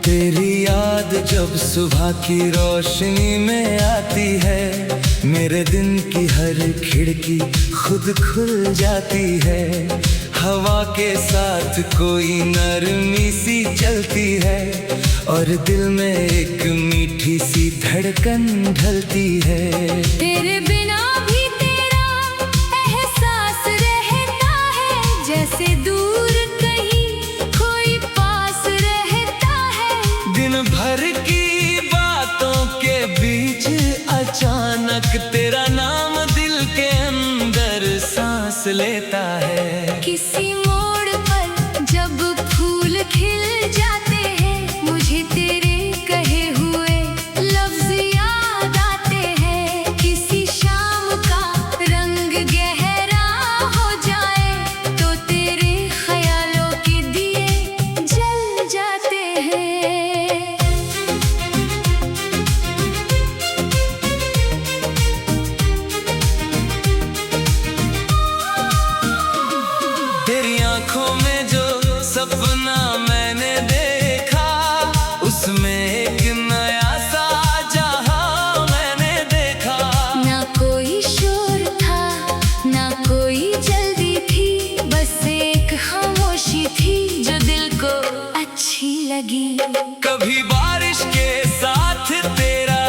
तेरी याद जब सुबह की रोशनी में आती है, मेरे दिन की हर खिड़की खुद खुल जाती है। हवा के साथ कोई नरमी सी चलती है और दिल में एक मीठी सी धड़कन ढलती है। तेरे बिना भी तेरा एहसास रहता है, जैसे दूर कहीं कोई पास रहता है। दिन भर की बातों के बीच अचानक तेरा नाम दिल के अंदर सांस लेता है। किसी मोड़ पर जब फूल खिल जाते हैं, मुझे तेरे कहे हुए लफ्ज याद आते हैं। किसी शाम का रंग गहरा हो जाए तो तेरे ख्यालों के दिए जल जाते हैं। तेरी आंखों में जो सपना मैंने देखा, उसमें एक नया सा जहां मैंने देखा। ना कोई शोर था, ना कोई जल्दी थी, बस एक खामोशी थी जो दिल को अच्छी लगी। कभी बारिश के साथ तेरा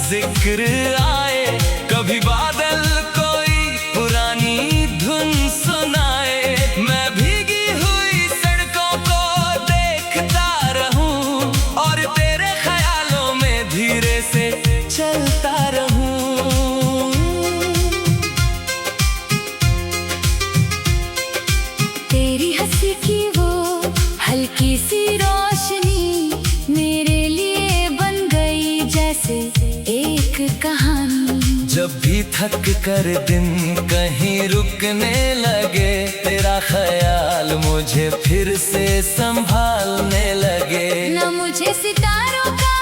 जिक्र आए, कभी बादल कोई पुरानी धुन सुनाए। मैं भीगी हुई सड़कों को देखता रहूं और तेरे ख्यालों में धीरे से चलता रहूं। तेरी हंसी की वो हल्की सी रोशनी मेरे लिए बन गई जैसे एक कहानी। जब भी थक कर दिन कहीं रुकने लगे, तेरा ख्याल मुझे फिर से संभालने लगे। ना मुझे सितारों का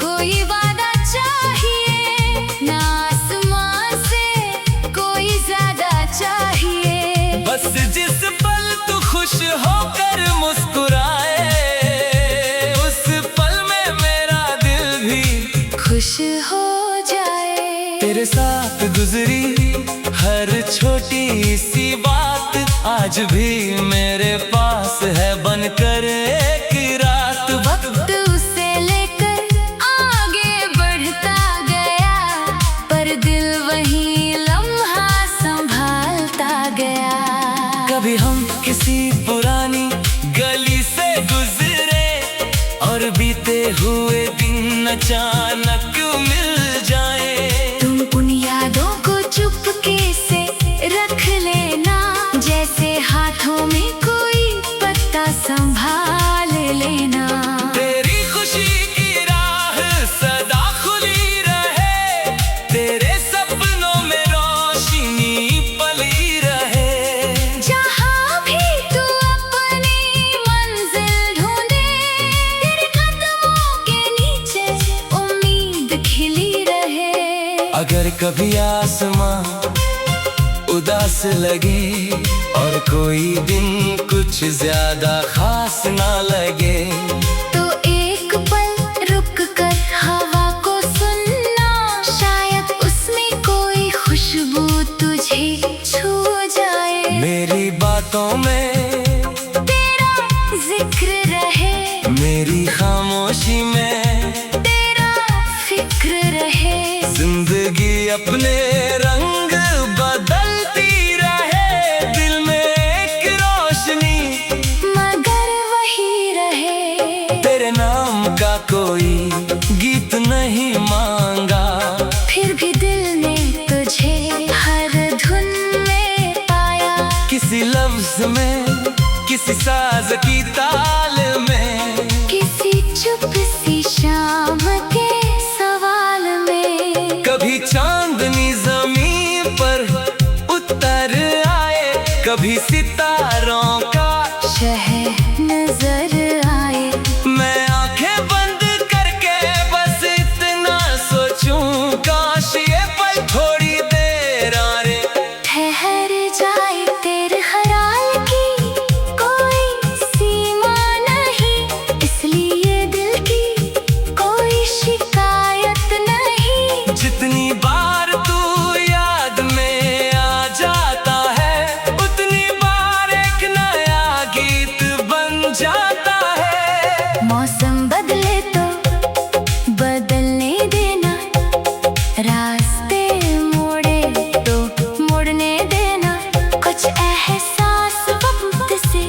कोई वादा चाहिए, ना आसमां से कोई ज्यादा चाहिए। बस जिस पल तू खुश होकर मुस्कुराए, उस पल में मेरा दिल भी खुश हो जाए। तेरे साथ गुजरी हर छोटी सी बात आज भी मेरे पास है बनकर एक रात। वक्त उसे लेकर आगे बढ़ता गया, पर दिल वही लम्हा संभालता गया। कभी हम किसी पुरानी गली से गुजरे और बीते हुए दिन अचानक मिल जाए। तुम उन यादों को चुपके से रख लेना, जैसे हाथों में कोई पत्ता संभाल लेना। तेरी खुशी की राह सदा खुली रहे, तेरे सपनों में रोशनी पली रहे। जहाँ भी तू अपनी मंजिल ढूंढे, तेरे कदमों के नीचे उम्मीद खिली रहे। अगर कभी आसमां उदास लगे और कोई दिन कुछ ज्यादा खास ना लगे, तो एक पल रुक कर हवा को सुनना, शायद उसमें कोई खुशबू तुझे छू जाए। मेरी बातों में तेरा जिक्र रहे, मेरी खामोशी में तेरा फिक्र रहे। जिंदगी अपने रंग बदलती रहे, दिल में एक रोशनी मगर वही रहे। तेरे नाम का कोई गीत नहीं मांगा, फिर भी दिल ने तुझे हर धुन में पाया। किसी लफ्ज में, किसी साज की ताल में, किसी चुप सी शाम के सवाल में। कभी चांदनी जमीन पर उतर आए, कभी सितारों का शहर नजर आए। मैं आंखें बंद करके बस इतना सोचूं, काश ये पल थोड़ी देर आरे ठहर जाए। तेरे ख्याल की कोई सीमा नहीं, इसलिए दिल मौसम बदले तो बदलने देना, रास्ते मोड़े तो मोड़ने देना। कुछ एहसास वक्त से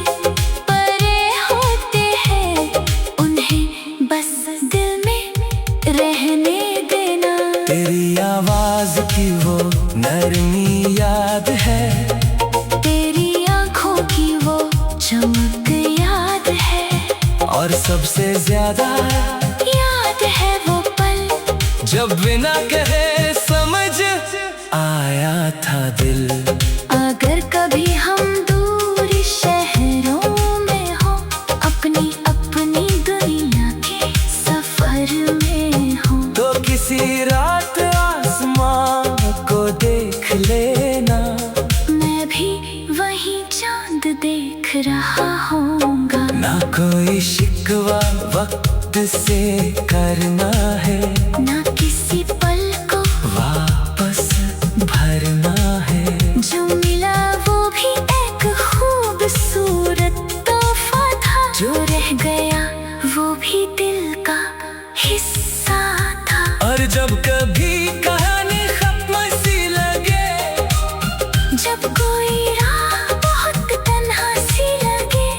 परे होते हैं, उन्हें बस दिल में रहने देना। तेरी आवाज की वो नरमी याद है, तेरी आंखों की वो चमक याद है, और सबसे ज्यादा याद है वो पल जब बिना कहे समझ आया था दिल। अगर कभी हम दूर शहरों में हो, अपनी अपनी दुनिया के सफर में हो, तो किसी रात आसमान को देख लेना, मैं भी वही चांद देख रहा होऊंगा। ना कोई शिकवा वक्त से करना है, ना किसी पल को वापस भरना है। जो मिला वो भी एक खूबसूरत तोहफा था, जो रह गया वो भी दिल का हिस्सा था। और जब कभी कहानी खत्म सी लगे, जब कोई राह बहुत तन्हा सी लगे,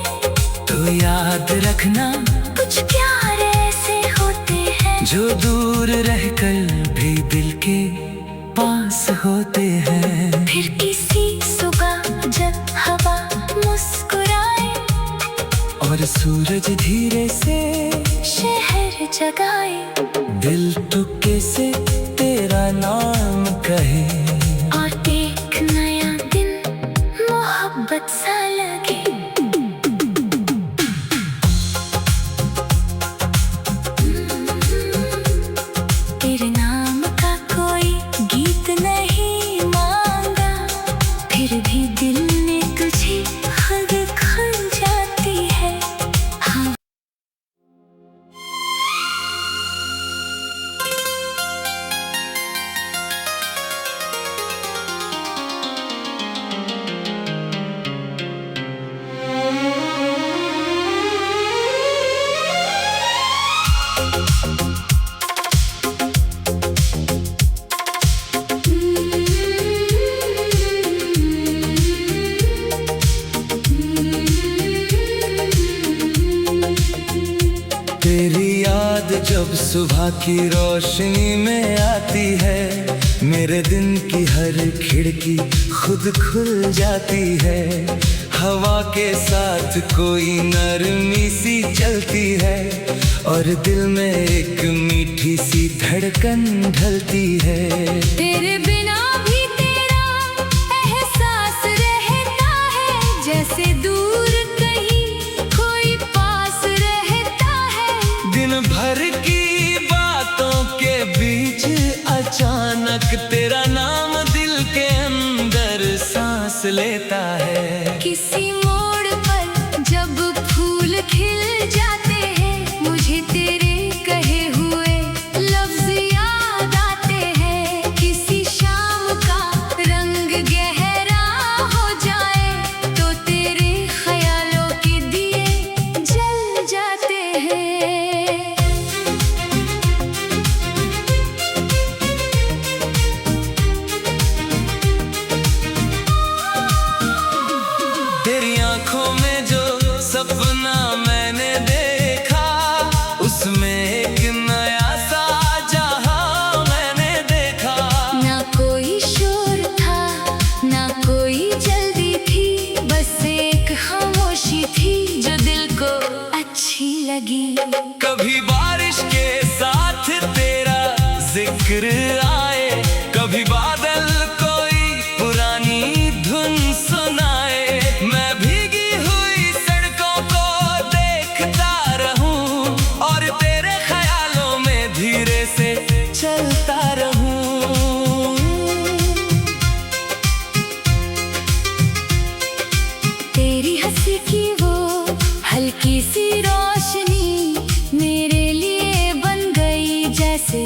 तो याद रखना कुछ प्यार ऐसे होते हैं जो दूर रहकर भी दिल के पास होते हैं। फिर किसी सुबह जब हवा मुस्कुराए और सूरज धीरे से शहर जगाए, दिल तुक्के से तेरा नाम कहे, और एक नया दिन मोहब्बत सा लगे। तेरे नाम का कोई गीत नहीं मांगा, फिर भी दिल ने तुझे खुद खुल जाती है। हाँ, तेरी याद जब सुबह की रोशनी में आती है, मेरे दिन की हर खिड़की खुद खुल जाती है। हवा के साथ कोई नरमी सी चलती है, और दिल में एक मीठी सी धड़कन ढलती है। तेरे बिना भी तेरा एहसास रहता है, जैसे दूर कहीं कोई पास रहता है। दिन भर की बातों के बीच अचानक तेरा नाम दिल के अंदर सांस लेता है। किसी मोड़ पर जब फूल खिल जाते हैं, मुझे तेरे कहे हुए लफ्ज याद आते हैं। किसी शाम का रंग गहरा हो जाए, तो तेरे ख्यालों के दिए जल जाते हैं। तेरी आंखों में जो सपना मैंने देखा, उसमें एक नया सा जहां मैंने देखा। ना कोई शोर था, ना कोई जल्दी थी, बस एक खामोशी थी जो दिल को अच्छी लगी। कभी बारिश के साथ तेरा जिक्र आए, कभी बादल कोई पुरानी धुन सुनाए। मैं भीगी हुई सड़कों को देखता रहूं, और तेरे ख्यालों में धीरे से चलता रहूं। तेरी हंसी की वो हल्की सी रोशनी मेरे लिए बन गई जैसे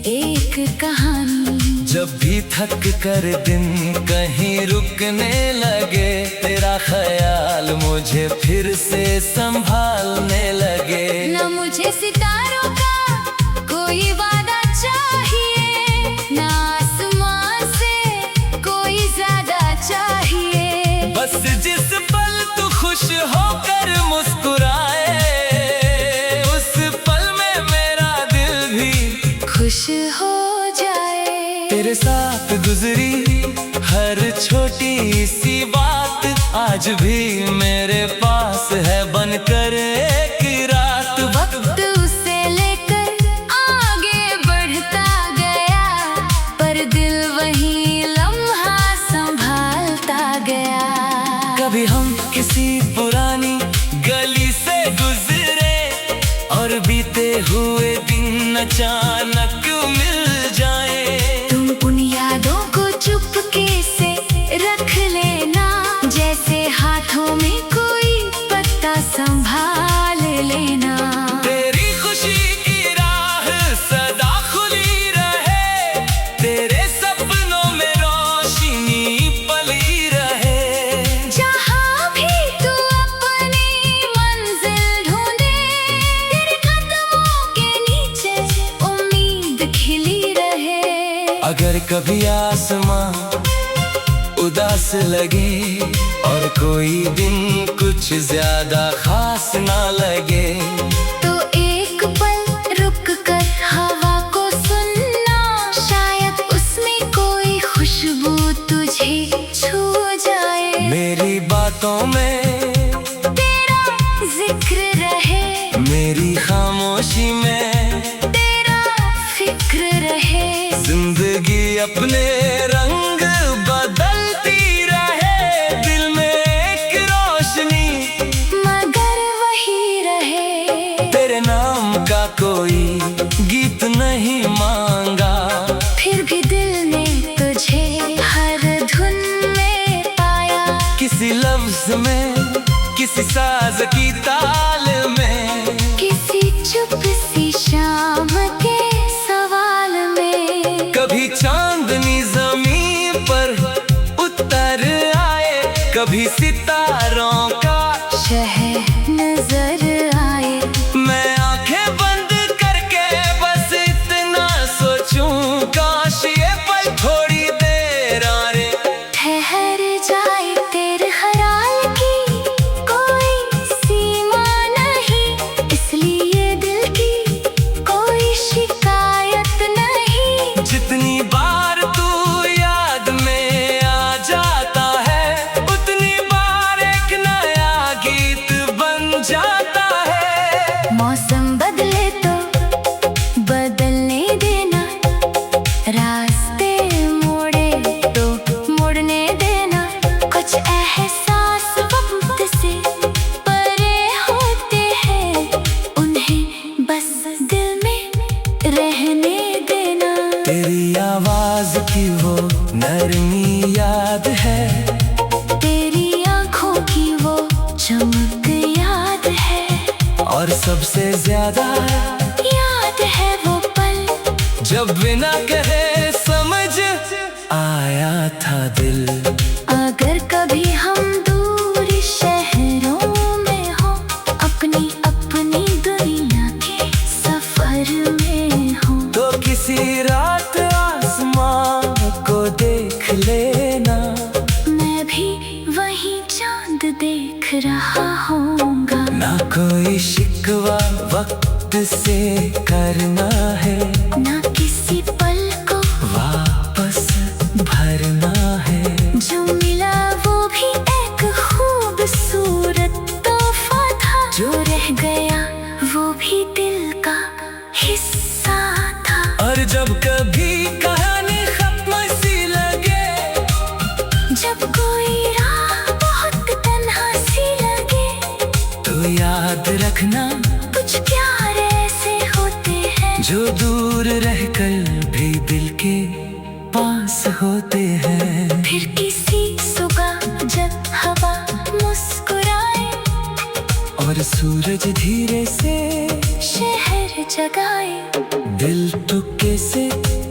एक कहानी। जब भी थक कर दिन कहीं रुकने लगे, तेरा ख्याल मुझे फिर से संभालने लगे। न मुझे सितारों का कोई वादा चाहिए, ना आसमां से कोई ज्यादा चाहिए। बस जिस पल तू खुश होकर मुस्कुराए, उस पल में मेरा दिल भी खुश हो जाए। तेरे साथ गुजरी हर छोटी सी बात आज भी मेरे पास है बनकर एक रात। वक्त उसे लेकर आगे बढ़ता गया, पर दिल वही लम्हा संभालता गया। कभी हम किसी पुरानी गली से गुजरे और बीते हुए दिन अचानक मिल जाए। तुम उन यादों को चुपके से रख लेना, जैसे हाथों में कोई पत्ता संभाल लेना। तेरी खुशी की राह सदा खुली रहे, तेरे सपनों में रोशनी पली रहे। जहाँ भी तू अपनी मंजिल ढूंढे, तेरे कदमों के नीचे उम्मीद खिली रहे। अगर कभी आसमां उदास लगे और कोई दिन कुछ ज्यादा खास ना लगे, तो एक पल रुक कर हवा को सुनना, शायद उसमें कोई खुशबू तुझे छू जाए। मेरी बातों में तेरा जिक्र रहे, मेरी खामोशी में तेरा फिक्र रहे। जिंदगी अपने रंग बदलती रहे, दिल में एक रोशनी मगर वही रहे। तेरे नाम का कोई गीत नहीं मांगा, फिर भी दिल ने तुझे हर धुन में पाया। किसी लफ्ज में, किसी साज की ताल में, किसी चुप सी शाम के सवाल में। कभी चांदनी जमीन पर उतर आए, कभी सितारों का शहर नजर आए। मैं आंखें बंद करके बस इतना सोचूं, काश ये पल थोड़ी देर आए। ठहर जाए, तेरे ख्याल की कोई सीमा नहीं, इसलिए दिल की कोई शिकायत नहीं। जितनी बार तू याद में आ जाता है, उतनी बार एक नया गीत बन जाता है। मौसम बदले तो बदलने देना, रास्ते मोड़े तो मुड़ने देना। कुछ एहसास वक्त से परे होते हैं, उन्हें बस दिल में रहने देना। तेरी आवाज की वो नरमी याद है, तेरी आंखों की वो चमक याद है, और सबसे ज्यादा याद है वो पल जब बिना कहे समझ आया था दिल। अगर कभी हम दूर शहरों में हो, अपनी अपनी दुनिया के सफर में हो, तो किसी रात आसमां को देख लेना, मैं भी वही चांद देख रहा होऊंगा। ना कोई शिकवा वक्त से करना है, ना किसी पल को वापस भरना है। जो मिला वो भी एक खूबसूरत तोहफा था, जो रह गया वो भी दिल का हिस्सा था। और जब कभी कहानी खत्म सी लगे, जब कोई राह बहुत तन्हा सी लगे, तो याद रखना कुछ प्यार ऐसे होते हैं, जो दूर रहकर भी दिल के पास होते हैं। फिर किसी सुबह जब हवा मुस्कुराए और सूरज धीरे से शहर जगाए, दिल तुक्के से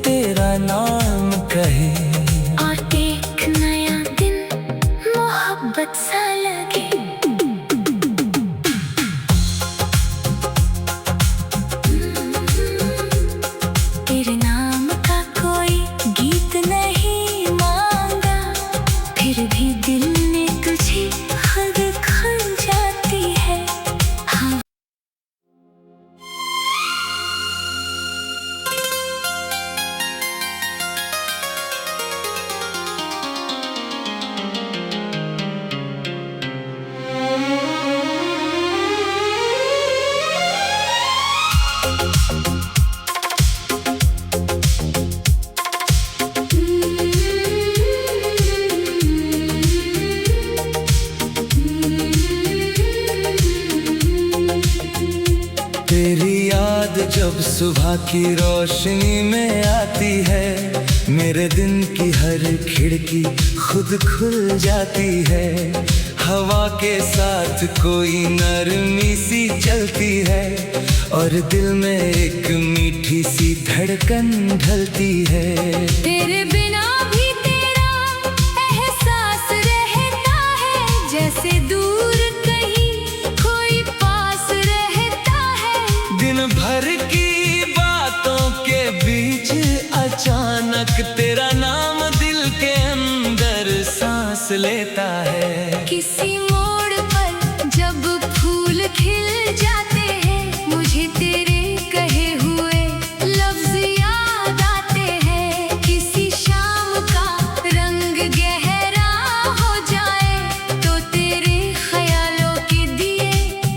तेरा नाम कहे, और एक नया दिन मोहब्बत सा लगे। तेरी याद जब सुबह की रोशनी में आती है, मेरे दिन की हर खिड़की खुद खुल जाती है। हवा के साथ कोई नरमी सी चलती है और दिल में एक मीठी सी धड़कन ढलती है। तेरे बिना भी तेरा एहसास रहता है, जैसे दूर कहीं कोई पास रहता है। दिन भर की बातों के बीच अचानक तेरा नाम दिल के अंदर सांस लेता है। किसी मोड़ पर जब फूल खिल जाते हैं, मुझे तेरे कहे हुए लफ्ज याद आते हैं। किसी शाम का रंग गहरा हो जाए तो तेरे ख्यालों के दिए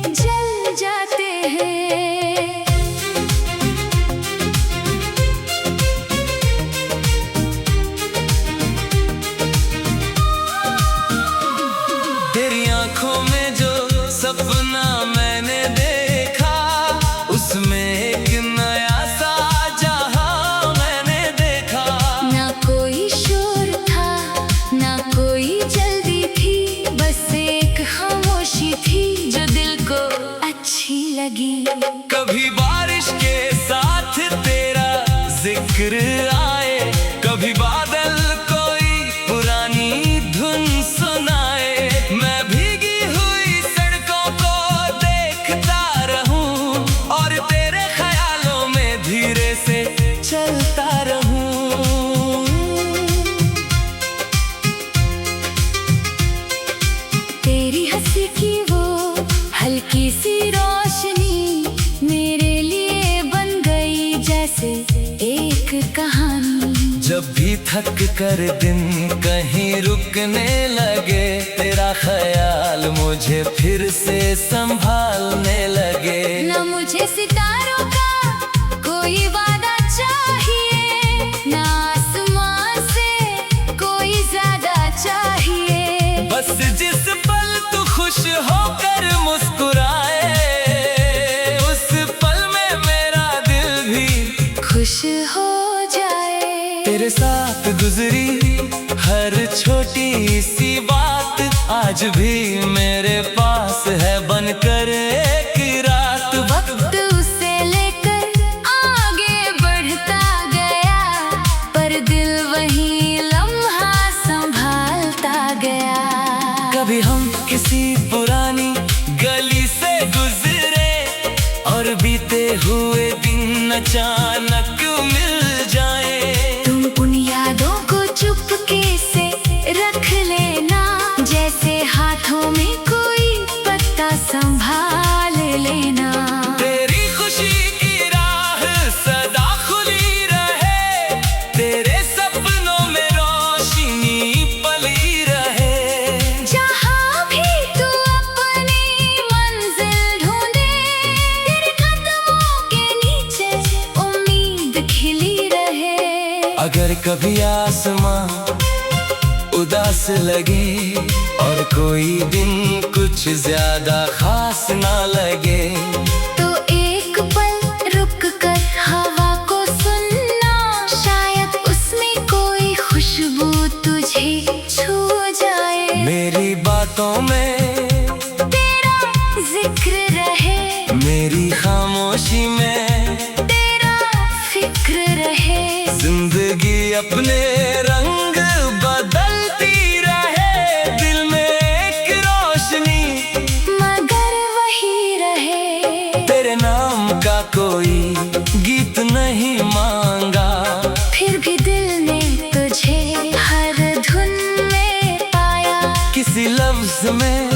जल जाते हैं। तेरी आंखों में जो सपना मैंने देखा, उसमें एक नया सा जहां मैंने देखा। ना कोई शोर था, ना कोई जल्दी थी, बस एक खामोशी थी जो दिल को अच्छी लगी। कभी बारिश के साथ तेरा जिक्र आए, कभी बादल कोई पुरानी धुन सुनाए। मैं भीगी हुई सड़कों को देखता रहूं और तेरे ख्यालों में धीरे से चलता रहूं। तेरी हंसी की वो हल्की सी रोशनी मेरे लिए बन गई जैसे एक कहानी। जब भी थक कर दिन कहीं रुकने लगे, तेरा ख्याल मुझे फिर से संभालने लगे। ना मुझे सितारों का कोई वादा चाहिए, ना आसमान से कोई ज्यादा चाहिए। बस जिस पल तू खुश होकर मुस्कुराए, उस पल में मेरा दिल भी खुश हो जाए। तेरे साथ गुजरी हर छोटी सी बात आज भी मेरे पास है बनकर एक रात। वक्त उसे लेकर आगे बढ़ता गया, पर दिल वही लम्हा संभालता गया। कभी हम किसी पुरानी गली से गुजरे और बीते हुए दिन अचानक मिल जाए। तुम उन यादों को चुपके से रख लेना, जैसे हाथों में कोई पत्ता संभाल लेना। तेरी खुशी की राह सदा खुली रहे, तेरे सपनों में रोशनी पली रहे। जहाँ भी तू अपनी मंजिल ढूंढे, तेरे कदमों के नीचे उम्मीद खिली रहे। अगर कभी आसमां उदास लगे और कोई दिन कुछ ज्यादा खास ना लगे, तो एक पल रुक कर हवा को सुनना, शायद उसमें कोई खुशबू तुझे छू जाए। मेरी बातों में तेरा जिक्र रहे, मेरी खामोशी में तेरा फिक्र रहे। जिंदगी अपने रंग बदलती रहे, दिल में एक रोशनी मगर वही रहे। तेरे नाम का कोई गीत नहीं मांगा, फिर भी दिल ने तुझे हर धुन में पाया। किसी लफ्ज में,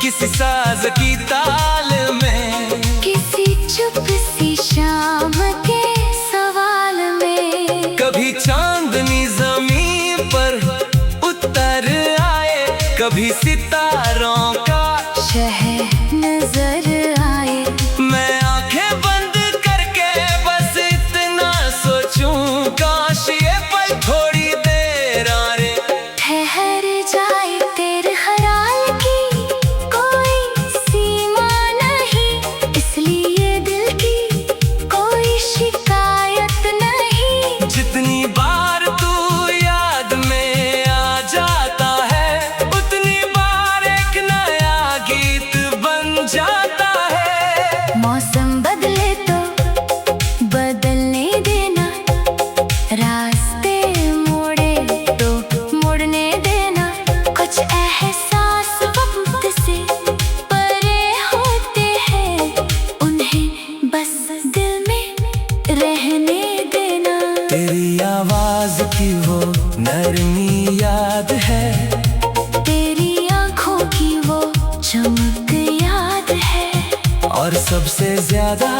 किसी साज की ताल में, किसी चुप सी शाम के सवाल में। कभी चांदनी जमीन पर उतर आए, कभी सितारों का शहर नजर आए। मैं आंखें बंद करके बस इतना सोचूं, काश ये पल थोड़ी देर आए। ठहर जाए तेरे ख्याल की कोई सीमा नहीं, इसलिए दिल दिल में रहने देना। तेरी आवाज की वो नरमी याद है, तेरी आंखों की वो चमक याद है, और सबसे ज्यादा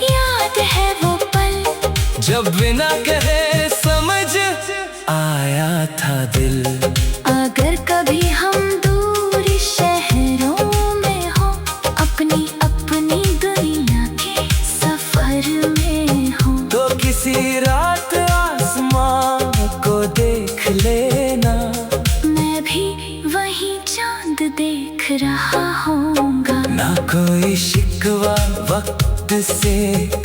याद है वो पल जब बिना कहे समझ आया था दिल। अगर कभी हम दूर शहरों में हो, अपनी अपनी दुनिया के सफर में हो, तो किसी रात आसमां को देख लेना, मैं भी वही चांद देख रहा होऊंगा। ना कोई शिकवा वक्त से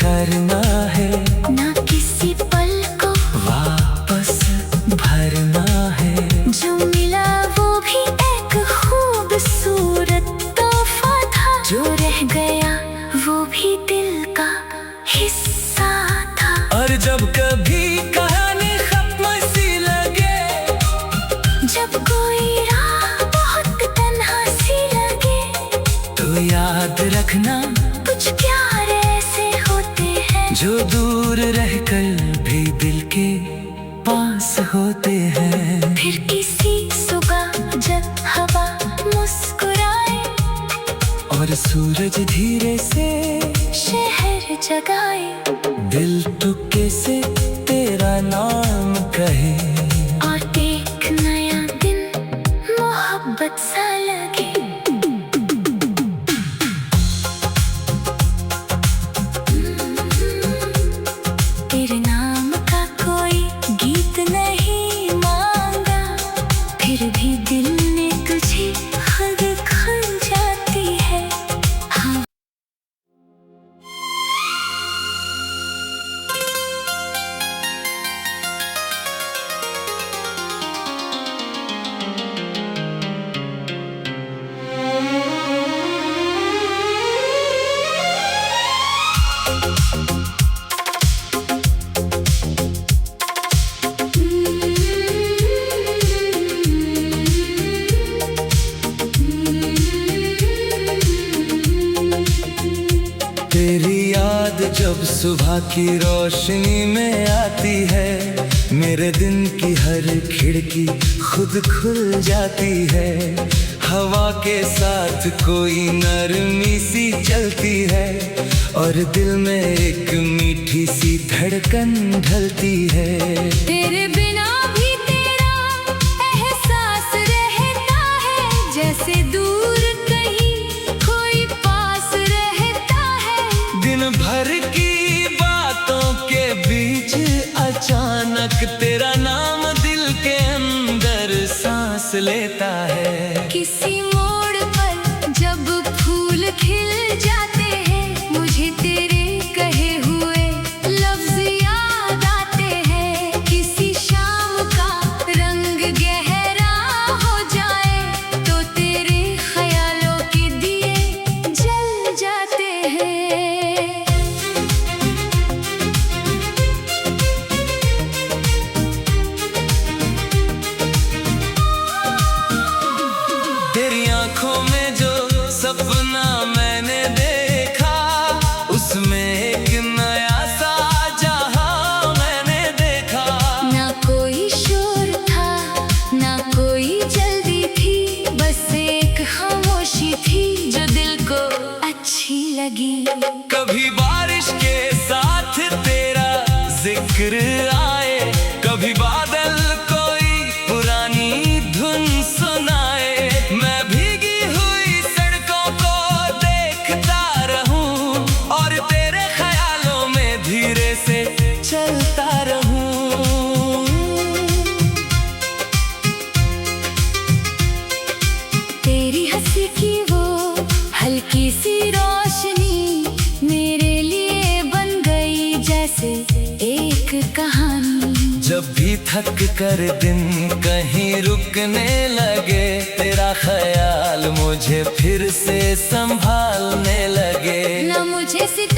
करना है, ना किसी पल को वापस भरना है। जो मिला वो भी एक खूबसूरत तोहफा था, जो रह गया वो भी दिल का हिस्सा था। और जब कभी कहानी खत्म सी लगे, जब कोई राह बहुत तन्हा सी लगे, तो याद रखना कुछ प्यार ऐसे होते हैं जो दूर रहकर भी दिल के पास होते हैं। फिर किसी सुबह जब हवा मुस्कुराए, और सूरज धीरे से शहर जगाए, दिल तुक्के से तेरा नाम कहे, और एक नया दिन मोहब्बत सा लगे। तेरे नाम का कोई गीत नहीं मांगा, फिर भी दिल ने तुझे खुद खुल जाती है। हाँ, तेरी याद जब सुबह की रोशनी में आती है, मेरे दिन की हर खिड़की खुद खुल जाती है। हवा के साथ कोई नरमी सी चलती है, और दिल में एक मीठी सी धड़कन ढलती है। तेरे बिना भी तेरा एहसास रहता है, जैसे दूर कहीं कोई पास रहता है। दिन भर की बातों के बीच अचानक तेरा नाम दिल के अंदर सांस लेता है। किसी मोड़ पर जब फूल खिल जाते हैं, मुझे तेरे कहे हुए लफ्ज याद आते हैं। किसी शाम का रंग गहरा हो जाए, तो तेरे ख्यालों के दिए जल जाते हैं। तेरी आंखों में जो सपना मैंने देखा, उसमें एक नया सा जहां मैंने देखा। ना कोई शोर था, ना कोई जल्दी थी, बस एक खामोशी थी जो दिल को अच्छी लगी। कभी बारिश के साथ तेरा जिक्र आए, कभी बादल कोई पुरानी धुन सुनाए। मैं भीगी हुई सड़कों को देखता रहूं, और तेरे ख्यालों में धीरे से चलता रहूं। तेरी हंसी की वो हल्की सी रोशनी मेरे लिए बन गई, जैसे एक कहानी। जब भी थक कर दिन कहीं रुकने लगे, तेरा ख्याल मुझे फिर से संभालने लगे। ना मुझे सिर्फ